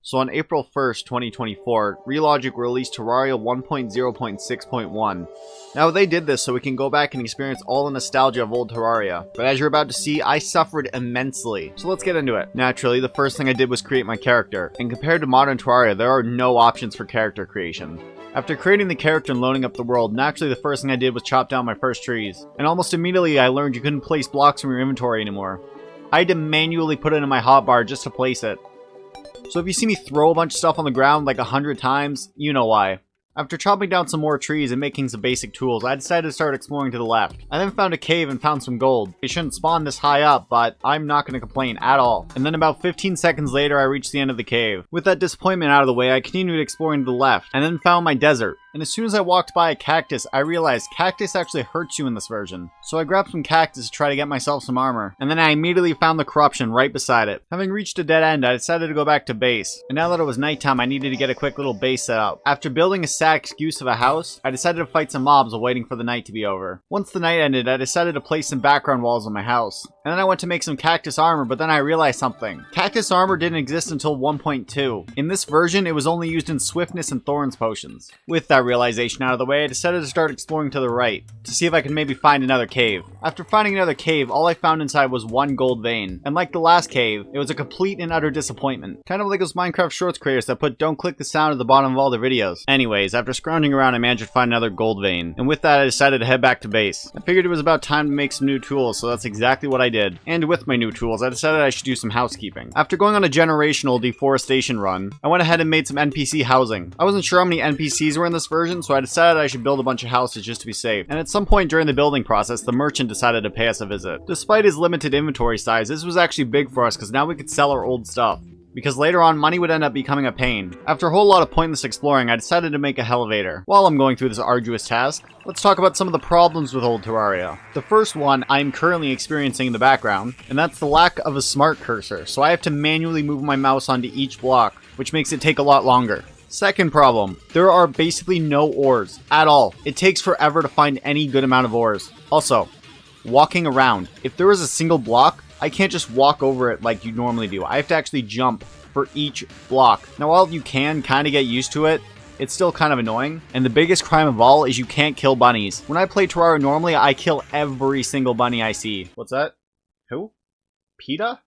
So on April 1st, 2024, Relogic released Terraria 1.0.6.1. Now they did this so we can go back and experience all the nostalgia of old Terraria. But as you're about to see, I suffered immensely. So let's get into it. Naturally, the first thing I did was create my character. And compared to modern Terraria, there are no options for character creation. After creating the character and loading up the world, naturally the first thing I did was chop down my first trees. And almost immediately I learned you couldn't place blocks from your inventory anymore. I had to manually put it in my hotbar just to place it. So if you see me throw a bunch of stuff on the ground like 100 times, you know why. After chopping down some more trees and making some basic tools, I decided to start exploring to the left. I then found a cave and found some gold. It shouldn't spawn this high up, but I'm not going to complain at all. And then about 15 seconds later, I reached the end of the cave. With that disappointment out of the way, I continued exploring to the left, and then found my desert. And as soon as I walked by a cactus, I realized cactus actually hurts you in this version. So I grabbed some cactus to try to get myself some armor. And then I immediately found the corruption right beside it. Having reached a dead end, I decided to go back to base. And now that it was nighttime, I needed to get a quick little base set up. After building a sad excuse of a house, I decided to fight some mobs while waiting for the night to be over. Once the night ended, I decided to place some background walls on my house. And then I went to make some cactus armor, but then I realized something. Cactus armor didn't exist until 1.2. In this version, it was only used in swiftness and thorns potions. With that realization out of the way, I decided to start exploring to the right, to see if I could maybe find another cave. After finding another cave, all I found inside was one gold vein. And like the last cave, it was a complete and utter disappointment. Kind of like those Minecraft Shorts creators that put "don't click the sound" at the bottom of all their videos. Anyways, after scrounging around, I managed to find another gold vein. And with that, I decided to head back to base. I figured it was about time to make some new tools, so that's exactly what I did. And with my new tools, I decided I should do some housekeeping. After going on a generational deforestation run, I went ahead and made some NPC housing. I wasn't sure how many NPCs were in this version, so I decided I should build a bunch of houses just to be safe. And at some point during the building process, the merchant decided to pay us a visit. Despite his limited inventory size, this was actually big for us because now we could sell our old stuff. Because later on, money would end up becoming a pain. After a whole lot of pointless exploring, I decided to make a elevator. While I'm going through this arduous task, let's talk about some of the problems with old Terraria. The first one I'm currently experiencing in the background, and that's the lack of a smart cursor, so I have to manually move my mouse onto each block, which makes it take a lot longer. Second problem, there are basically no ores at all. It takes forever to find any good amount of ores. Also, walking around. If there is a single block, I can't just walk over it like you normally do. I have to actually jump for each block. Now, while you can kind of get used to it, it's still kind of annoying. And the biggest crime of all is you can't kill bunnies. When I play Terraria normally, I kill every single bunny I see. What's that? Who? PETA?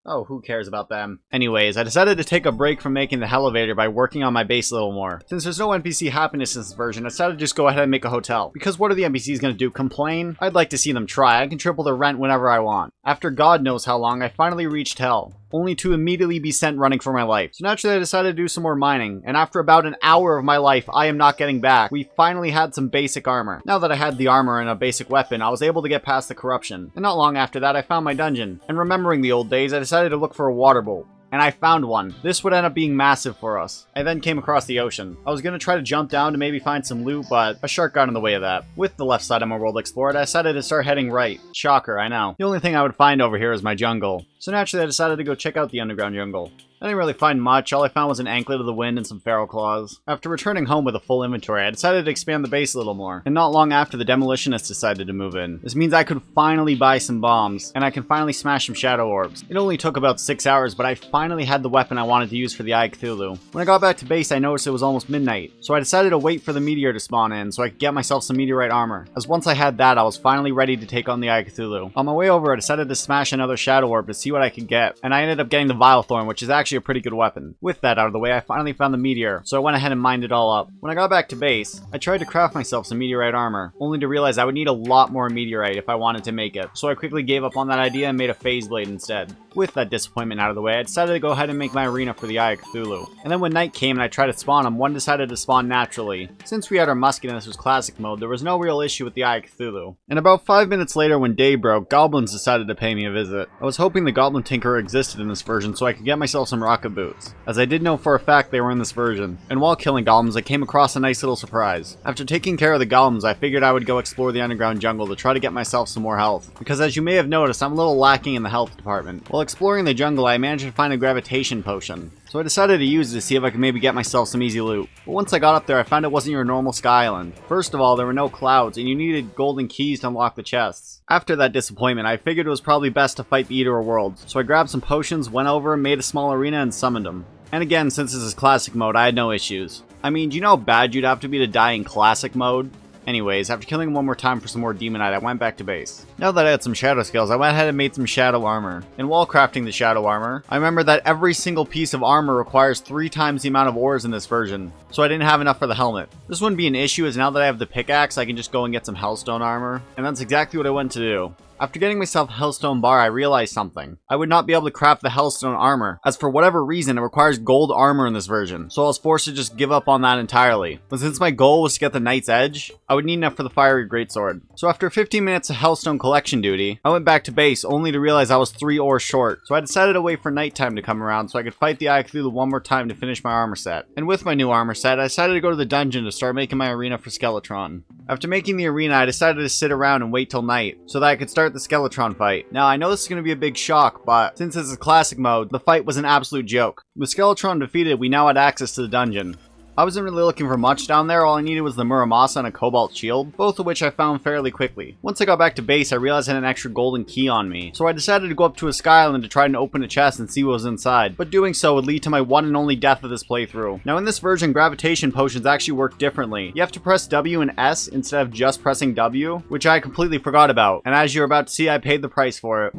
Oh, who cares about them? Anyways, I decided to take a break from making the elevator by working on my base a little more. Since there's no NPC happiness in this version, I decided to just go ahead and make a hotel. Because what are the NPCs gonna do? Complain? I'd like to see them try. I can triple their rent whenever I want. After God knows how long, I finally reached hell, only to immediately be sent running for my life. So naturally I decided to do some more mining, and after about an hour of my life I am not getting back, we finally had some basic armor. Now that I had the armor and a basic weapon, I was able to get past the corruption. And not long after that I found my dungeon. And remembering the old days, I decided to look for a water bowl. And I found one. This would end up being massive for us. I then came across the ocean. I was gonna try to jump down to maybe find some loot, but a shark got in the way of that. With the left side of my world explored, I decided to start heading right. Shocker, I know. The only thing I would find over here is my jungle. So naturally I decided to go check out the underground jungle. I didn't really find much. All I found was an anklet of the wind and some feral claws. After returning home with a full inventory, I decided to expand the base a little more. And not long after, the demolitionists decided to move in. This means I could finally buy some bombs, and I can finally smash some shadow orbs. It only took about 6 hours, but I finally had the weapon I wanted to use for the Eye of Cthulhu. When I got back to base, I noticed it was almost midnight, so I decided to wait for the meteor to spawn in so I could get myself some meteorite armor. As once I had that, I was finally ready to take on the Eye of Cthulhu. On my way over, I decided to smash another shadow orb to see what I could get, and I ended up getting the Vile Thorn, which is actually a pretty good weapon. With that out of the way, I finally found the meteor, so I went ahead and mined it all up. When I got back to base, I tried to craft myself some meteorite armor, only to realize I would need a lot more meteorite if I wanted to make it, so I quickly gave up on that idea and made a phase blade instead. With that disappointment out of the way, I decided to go ahead and make my arena for the Eye of Cthulhu. And then when night came and I tried to spawn him, one decided to spawn naturally. Since we had our musket and this was classic mode, there was no real issue with the Eye of Cthulhu. And about 5 minutes later when day broke, goblins decided to pay me a visit. I was hoping the Goblin Tinkerer existed in this version so I could get myself some rocket boots, as I did know for a fact they were in this version. And while killing goblins, I came across a nice little surprise. After taking care of the goblins, I figured I would go explore the underground jungle to try to get myself some more health. Because as you may have noticed, I'm a little lacking in the health department. While exploring the jungle, I managed to find a gravitation potion. So I decided to use it to see if I could maybe get myself some easy loot. But once I got up there, I found it wasn't your normal sky island. First of all, there were no clouds, and you needed golden keys to unlock the chests. After that disappointment, I figured it was probably best to fight the Eater of Worlds. So I grabbed some potions, went over, made a small arena, and summoned him. And again, since this is classic mode, I had no issues. I mean, do you know how bad you'd have to be to die in classic mode? Anyways, after killing him one more time for some more Demonite, I went back to base. Now that I had some shadow skills, I went ahead and made some shadow armor. And while crafting the shadow armor, I remember that every single piece of armor requires 3 times the amount of ores in this version, so I didn't have enough for the helmet. This wouldn't be an issue, as now that I have the pickaxe, I can just go and get some hellstone armor, and that's exactly what I went to do. After getting myself a hellstone bar, I realized something. I would not be able to craft the hellstone armor, as for whatever reason, it requires gold armor in this version, so I was forced to just give up on that entirely. But since my goal was to get the Knight's Edge, I would need enough for the fiery greatsword. So after 15 minutes of hellstone collection duty, I went back to base only to realize I was 3 ores short, so I decided to wait for nighttime to come around so I could fight the Eye of Cthulhu one more time to finish my armor set. And with my new armor set, I decided to go to the dungeon to start making my arena for Skeletron. After making the arena, I decided to sit around and wait till night, so that I could start the Skeletron fight. Now, I know this is going to be a big shock, but since this is classic mode, the fight was an absolute joke. With Skeletron defeated, we now had access to the dungeon. I wasn't really looking for much down there, all I needed was the Muramasa and a Cobalt Shield, both of which I found fairly quickly. Once I got back to base, I realized I had an extra golden key on me, so I decided to go up to a sky island to try and open a chest and see what was inside, but doing so would lead to my one and only death of this playthrough. Now in this version, gravitation potions actually work differently. You have to press W and S instead of just pressing W, which I completely forgot about, and as you're about to see, I paid the price for it.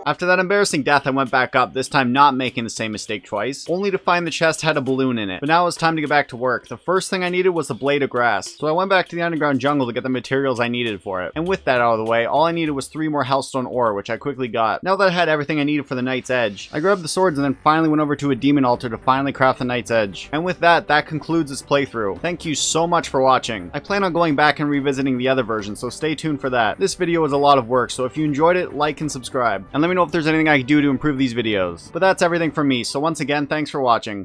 After that embarrassing death, I went back up, this time not making the same mistake twice, only to find the chest had a balloon in it. But now it was time to get back to work. The first thing I needed was a blade of grass, so I went back to the underground jungle to get the materials I needed for it. And with that out of the way, all I needed was 3 more hellstone ore, which I quickly got. Now that I had everything I needed for the Knight's Edge, I grabbed the swords and then finally went over to a demon altar to finally craft the Knight's Edge. And with that, that concludes this playthrough. Thank you so much for watching. I plan on going back and revisiting the other version, so stay tuned for that. This video was a lot of work, so if you enjoyed it, like and subscribe. And let me know if there's anything I can do to improve these videos. But that's everything from me, so once again, thanks for watching.